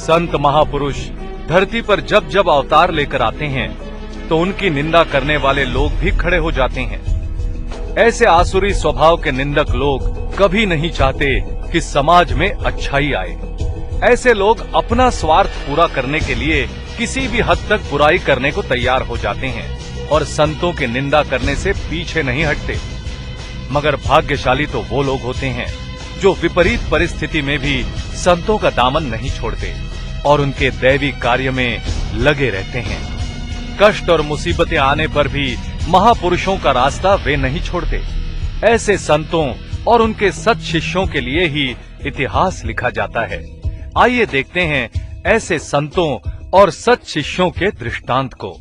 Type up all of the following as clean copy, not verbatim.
संत महापुरुष धरती पर जब जब अवतार लेकर आते हैं तो उनकी निंदा करने वाले लोग भी खड़े हो जाते हैं। ऐसे आसुरी स्वभाव के निंदक लोग कभी नहीं चाहते कि समाज में अच्छाई आए। ऐसे लोग अपना स्वार्थ पूरा करने के लिए किसी भी हद तक बुराई करने को तैयार हो जाते हैं और संतों की निंदा करने से पीछे नहीं हटते। मगर भाग्यशाली तो वो लोग होते हैं जो विपरीत परिस्थिति में भी संतों का दामन नहीं छोड़ते और उनके दैवी कार्य में लगे रहते हैं। कष्ट और मुसीबतें आने पर भी महापुरुषों का रास्ता वे नहीं छोड़ते। ऐसे संतों और उनके सत शिष्यों के लिए ही इतिहास लिखा जाता है। आइए देखते हैं ऐसे संतों और सत शिष्यों के दृष्टांत को।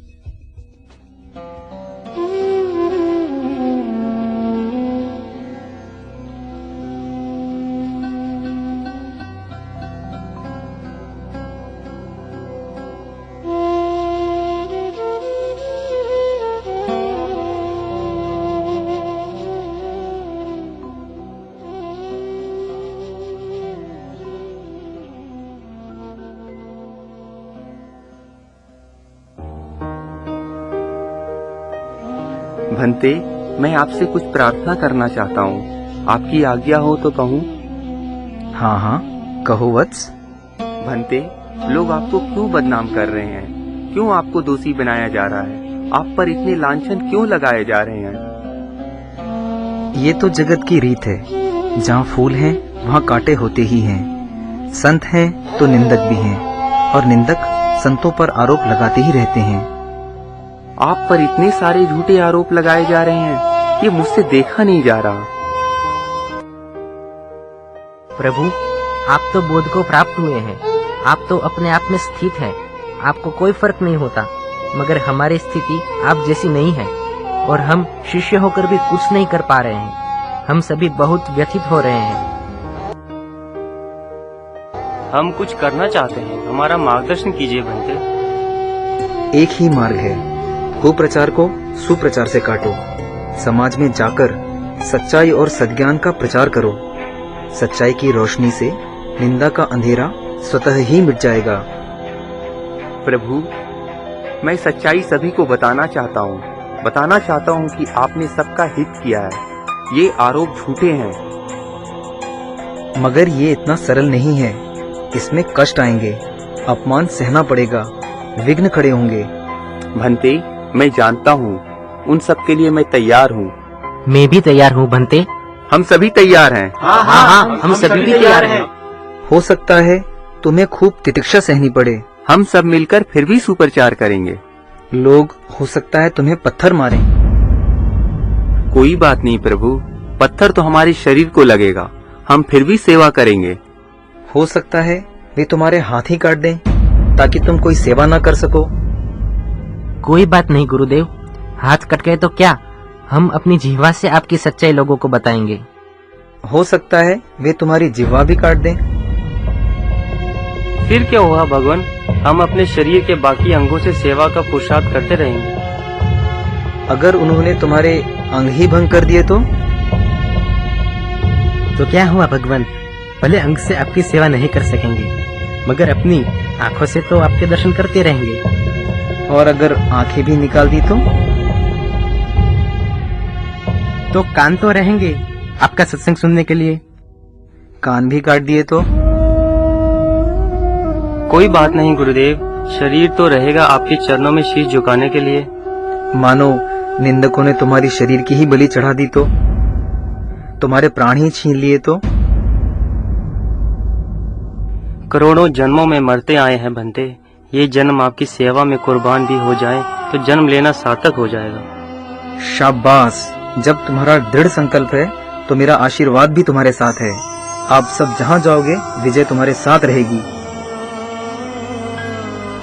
भंते, मैं आपसे कुछ प्रार्थना करना चाहता हूँ। आपकी आज्ञा हो तो कहूँ? हाँ हाँ, कहो वत्स। भंते, लोग आपको क्यों बदनाम कर रहे हैं? क्यों आपको दोषी बनाया जा रहा है? आप पर इतने लांछन क्यों लगाए जा रहे हैं? ये तो जगत की रीत है। जहाँ फूल हैं, वहाँ कांटे होते ही हैं। संत हैं तो निंदक भी हैं और निंदक संतों पर आरोप लगाते ही रहते हैं। आप पर इतने सारे झूठे आरोप लगाए जा रहे हैं, ये मुझसे देखा नहीं जा रहा। प्रभु, आप तो बोध को प्राप्त हुए हैं। आप तो अपने आप में स्थित हैं। आपको कोई फर्क नहीं होता। मगर हमारी स्थिति आप जैसी नहीं है और हम शिष्य होकर भी कुछ नहीं कर पा रहे हैं। हम सभी बहुत व्यथित हो रहे हैं। हम कुछ करना चाहते हैं, हमारा मार्गदर्शन कीजिए भंते। एक ही मार्ग है, कुप्रचार को सुप्रचार से काटो। समाज में जाकर सच्चाई और सद्ज्ञान का प्रचार करो। सच्चाई की रोशनी से निंदा का अंधेरा स्वतः ही मिट जाएगा। प्रभु, मैं सच्चाई सभी को बताना चाहता हूँ कि आपने सबका हित किया है। ये आरोप झूठे हैं। मगर ये इतना सरल नहीं है। इसमें कष्ट आएंगे, अपमान सहना पड़ेगा, विघ्न खड़े होंगे। भंते, मैं जानता हूँ, उन सब के लिए मैं तैयार हूँ। मैं भी तैयार हूँ भंते। हम सभी तैयार हैं। हाँ, हम सभी भी तैयार हैं। हो सकता है तुम्हें खूब तितिक्षा सहनी पड़े। हम सब मिलकर फिर भी सुप्रचार करेंगे। लोग हो सकता है तुम्हें पत्थर मारें। कोई बात नहीं प्रभु, पत्थर तो हमारे शरीर को लगेगा। हम फिर भी सेवा करेंगे। हो सकता है वे तुम्हारे हाथ ही काट दें ताकि तुम कोई सेवा न कर सको। कोई बात नहीं गुरुदेव, हाथ कट गए तो क्या, हम अपनी जिह्वा से आपकी सच्चाई लोगों को बताएंगे। हो सकता है वे तुम्हारी जिह्वा भी काट दें। फिर क्या हुआ भगवान, हम अपने शरीर के बाकी अंगों से सेवा का पुरुषार्थ करते रहेंगे। अगर उन्होंने तुम्हारे अंग ही भंग कर दिए तो क्या हुआ भगवान, भले अंग से आपकी सेवा नहीं कर सकेंगे मगर अपनी आंखों से तो आपके दर्शन करते रहेंगे। और अगर आंखें भी निकाल दी तो कान तो रहेंगे आपका सत्संग सुनने के लिए। कान भी काट दिए तो? कोई बात नहीं गुरुदेव, शरीर तो रहेगा आपके चरणों में शीश झुकाने के लिए। मानो निंदकों ने तुम्हारी शरीर की ही बलि चढ़ा दी तो, तुम्हारे प्राण ही छीन लिए तो? करोड़ों जन्मों में मरते आए हैं भंते, ये जन्म आपकी सेवा में कुर्बान भी हो जाए तो जन्म लेना सार्थक हो जाएगा। शाबाश, जब तुम्हारा दृढ़ संकल्प है तो मेरा आशीर्वाद भी तुम्हारे साथ है। आप सब जहां जाओगे विजय तुम्हारे साथ रहेगी।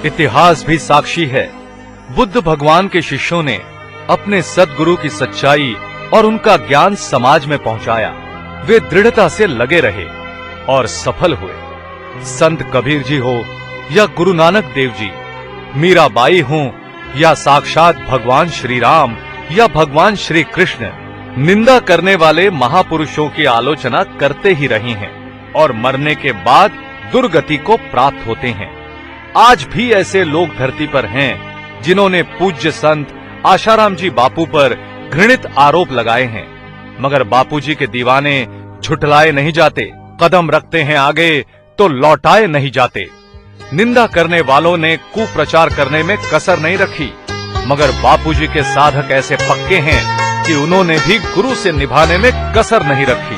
इतिहास भी साक्षी है, बुद्ध भगवान के शिष्यों ने अपने सद्गुरु की सच्चाई और उनका ज्ञान समाज में पहुंचाया। वे दृढ़ता से लगे रहे और सफल हुए। संत कबीर जी हो या गुरु नानक देव जी, मीराबाई हो या साक्षात भगवान श्री राम या भगवान श्री कृष्ण, निंदा करने वाले महापुरुषों की आलोचना करते ही रहे हैं और मरने के बाद दुर्गति को प्राप्त होते हैं। आज भी ऐसे लोग धरती पर हैं जिन्होंने पूज्य संत आशाराम जी बापू पर घृणित आरोप लगाए हैं, मगर बापूजी के दीवाने झुठलाए नहीं जाते, कदम रखते हैं आगे तो लौटाए नहीं जाते। निंदा करने वालों ने कुप्रचार करने में कसर नहीं रखी, मगर बापूजी के साधक ऐसे पक्के हैं कि उन्होंने भी गुरु से निभाने में कसर नहीं रखी।